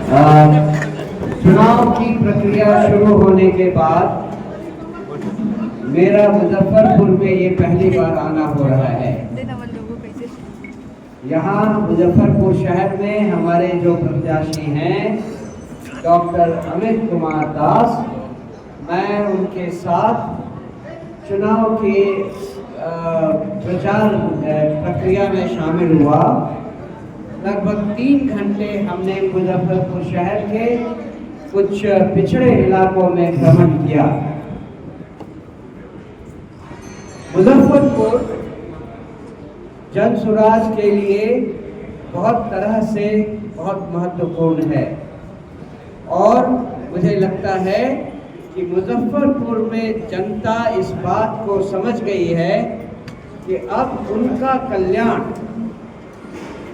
चुनाव की प्रक्रिया शुरू होने के बाद मेरा मुजफ्फरपुर में ये पहली बार आना हो रहा है। यहाँ मुजफ्फरपुर शहर में हमारे जो प्रत्याशी हैं डॉक्टर अमित कुमार दास, मैं उनके साथ चुनाव के प्रचार प्रक्रिया में शामिल हुआ। लगभग 3 घंटे हमने मुजफ्फरपुर शहर के कुछ पिछड़े इलाकों में भ्रमण किया। मुजफ्फरपुर जन सुराज के लिए बहुत तरह से बहुत महत्वपूर्ण है और मुझे लगता है कि मुजफ्फरपुर में जनता इस बात को समझ गई है कि अब उनका कल्याण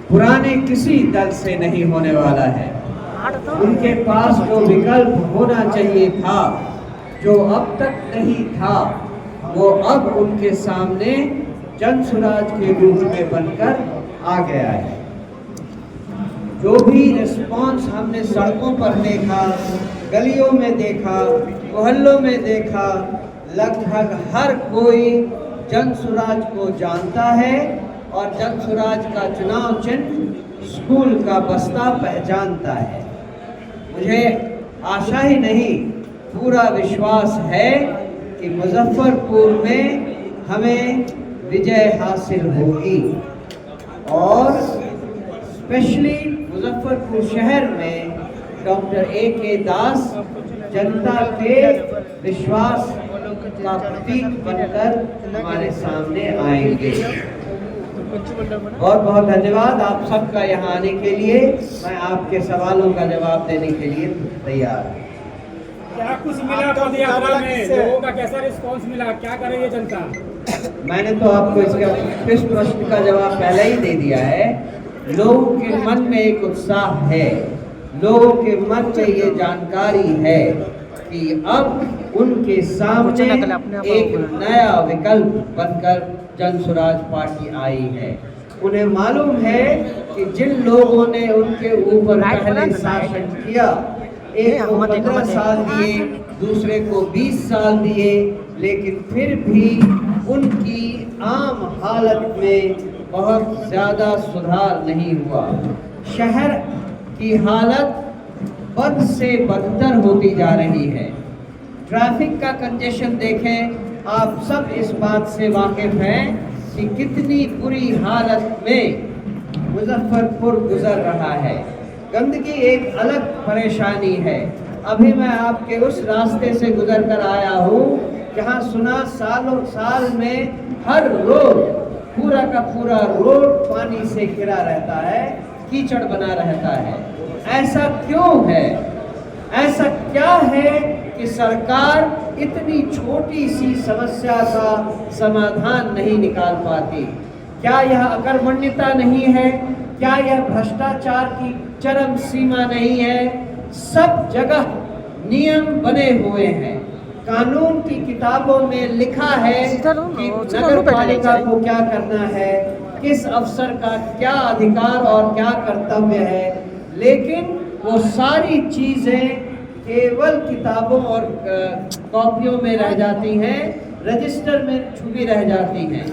पुराने किसी दल से नहीं होने वाला है। उनके पास जो विकल्प होना चाहिए था, जो अब तक नहीं था, वो अब उनके सामने जन सुराज के रूप में बनकर आ गया है। जो भी रिस्पॉन्स हमने सड़कों पर देखा, गलियों में देखा, मोहल्लों में देखा, लगभग हर कोई जन सुराज को जानता है और जन सुराज का चुनाव चिन्ह स्कूल का बस्ता पहचानता है। मुझे आशा ही नहीं, पूरा विश्वास है कि मुजफ्फरपुर में हमें विजय हासिल होगी और स्पेशली मुजफ्फरपुर शहर में डॉक्टर A.K. दास जनता के विश्वास का प्रतीक बनकर हमारे सामने आएंगे। बहुत बहुत धन्यवाद आप सबका यहाँ आने के लिए। मैं आपके सवालों का जवाब देने के लिए तैयार हूँ। क्या कुछ मिला पदयात्रा में? लोगों का कैसा रिस्पांस मिला? क्या कर रही है जनता? मैंने तो आपको इसका इस प्रश्न का जवाब पहले ही दे दिया है। लोगों के मन में एक उत्साह है, लोगों के मन में ये जानकारी है कि अब उनके सामने एक नया विकल्प बनकर जन सुराज पार्टी आई है। उन्हें मालूम है कि जिन लोगों ने उनके ऊपर पहले शासन किया, एक को 15 साल दिए, दूसरे को 20 साल दिए, लेकिन फिर भी उनकी आम हालत में बहुत ज़्यादा सुधार नहीं हुआ। शहर की हालत बद से बदतर होती जा रही है। ट्रैफिक का कंजेशन देखें, आप सब इस बात से वाकिफ हैं कि कितनी बुरी हालत में मुजफ्फरपुर गुजर रहा है। गंदगी एक अलग परेशानी है। अभी मैं आपके उस रास्ते से गुजर कर आया हूँ जहाँ सुना सालों साल में हर रोज पूरा का पूरा रोड पानी से घिरा रहता है, कीचड़ बना रहता है। ऐसा क्यों है? ऐसा क्या है कि सरकार इतनी छोटी सी समस्या का समाधान नहीं निकाल पाती? क्या यह अकर्मण्यता नहीं है? क्या यह भ्रष्टाचार की चरम सीमा नहीं है? सब जगह नियम बने हुए हैं, कानून की किताबों में लिखा है कि नगर पालिका को क्या करना है, किस अफसर का क्या अधिकार और क्या कर्तव्य है, लेकिन वो सारी चीज़ें केवल किताबों और कॉपियों में रह जाती हैं, रजिस्टर में छुपी रह जाती हैं।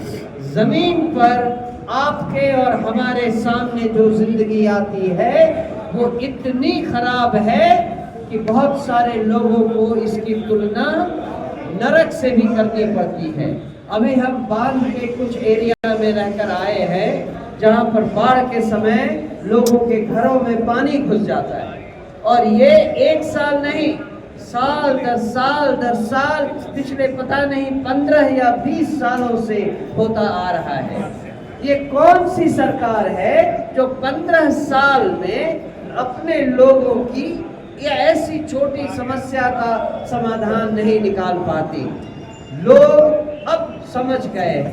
ज़मीन पर आपके और हमारे सामने जो जिंदगी आती है वो इतनी खराब है कि बहुत सारे लोगों को इसकी तुलना नरक से भी करनी पड़ती है। अभी हम बांध के कुछ एरिया में रहकर आए हैं जहां पर बाढ़ के समय लोगों के घरों में पानी घुस जाता है और ये एक साल नहीं, साल दर साल पिछले पता नहीं 15 या 20 सालों से होता आ रहा है। ये कौन सी सरकार है जो 15 साल में अपने लोगों की ये ऐसी छोटी समस्या का समाधान नहीं निकाल पाती? लोग अब समझ गए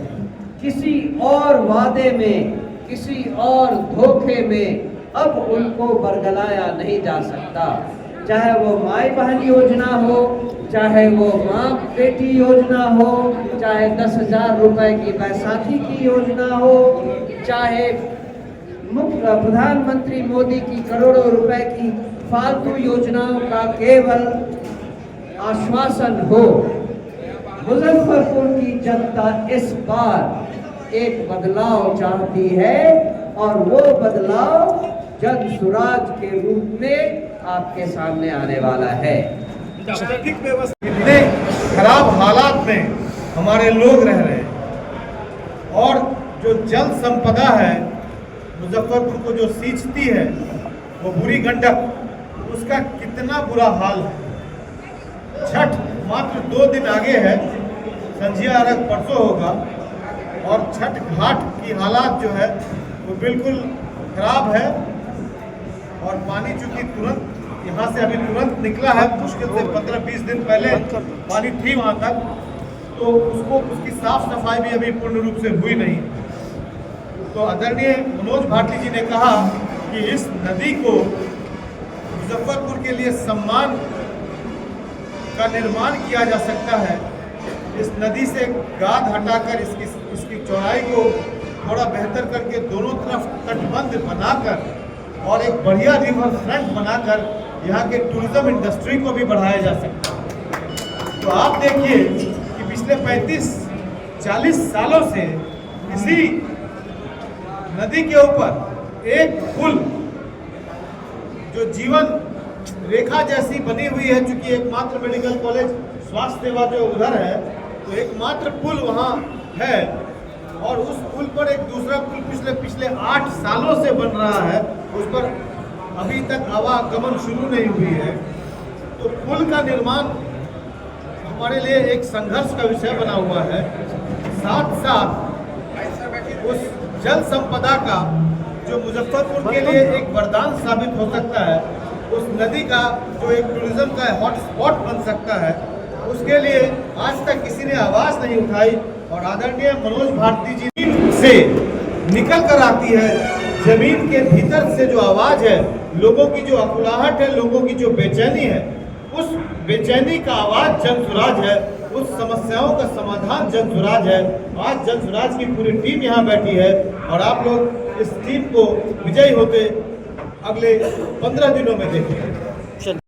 किसी और वादे में, किसी और धोखे में अब उनको बरगलाया नहीं जा सकता। चाहे वो माई बहन योजना हो, चाहे वो माँ बेटी योजना हो, चाहे 10,000 रुपए की बैसाखी की योजना हो, चाहे प्रधानमंत्री मोदी की करोड़ों रुपए की फालतू योजनाओं का केवल आश्वासन हो। मुजफ्फरपुर की जनता इस बार एक बदलाव चाहती है और वो बदलाव जन सुराज के रूप में आपके सामने आने वाला है। ट्रैफिक व्यवस्था इतने खराब हालात में हमारे लोग रह रहे हैं और जो जल संपदा है मुजफ्फरपुर को जो सींचती है वो बूढ़ी गंडक, उसका कितना बुरा हाल है। छठ मात्र 2 दिन आगे है, संझिया अर्घ परसों होगा और छठ घाट की हालात जो है वो बिल्कुल खराब है और पानी चूंकि तुरंत यहाँ से अभी तुरंत निकला है, मुश्किल से 15-20 दिन पहले पानी थी वहाँ तक, तो उसकी साफ सफाई भी अभी पूर्ण रूप से हुई नहीं। तो आदरणीय मनोज भारती जी ने कहा कि इस नदी को मुजफ्फरपुर के लिए सम्मान का निर्माण किया जा सकता है। इस नदी से गाद हटाकर इसकी चौड़ाई को थोड़ा बेहतर करके दोनों तरफ तटबंध बनाकर और एक बढ़िया रिवर फ्रंट बनाकर यहाँ के टूरिज्म इंडस्ट्री को भी बढ़ाया जा सकता है। तो आप देखिए कि पिछले 35-40 सालों से इसी नदी के ऊपर एक पुल जो जीवन रेखा जैसी बनी हुई है, चूंकि एकमात्र मेडिकल कॉलेज स्वास्थ्य सेवा जो उधर है, तो एकमात्र पुल वहाँ है और उस पुल पर एक दूसरा पुल पिछले 8 सालों से बन रहा है, उस पर अभी तक आवागमन शुरू नहीं हुई है। तो पुल का निर्माण हमारे लिए एक संघर्ष का विषय बना हुआ है। साथ साथ उस जल संपदा का जो मुजफ्फरपुर के लिए एक वरदान साबित हो सकता है, उस नदी का जो एक टूरिज्म का हॉटस्पॉट बन सकता है, उसके लिए आज तक किसी ने आवाज नहीं उठाई। और आदरणीय मनोज भारती जी से निकल कर आती है, जमीन के भीतर से जो आवाज है, लोगों की जो अकुलाहट है, लोगों की जो बेचैनी है, उस बेचैनी का आवाज जन सुराज है, उस समस्याओं का समाधान जन सुराज है। आज जन सुराज की पूरी टीम यहाँ बैठी है और आप लोग इस टीम को विजयी होते अगले 15 दिनों में देखेंगे।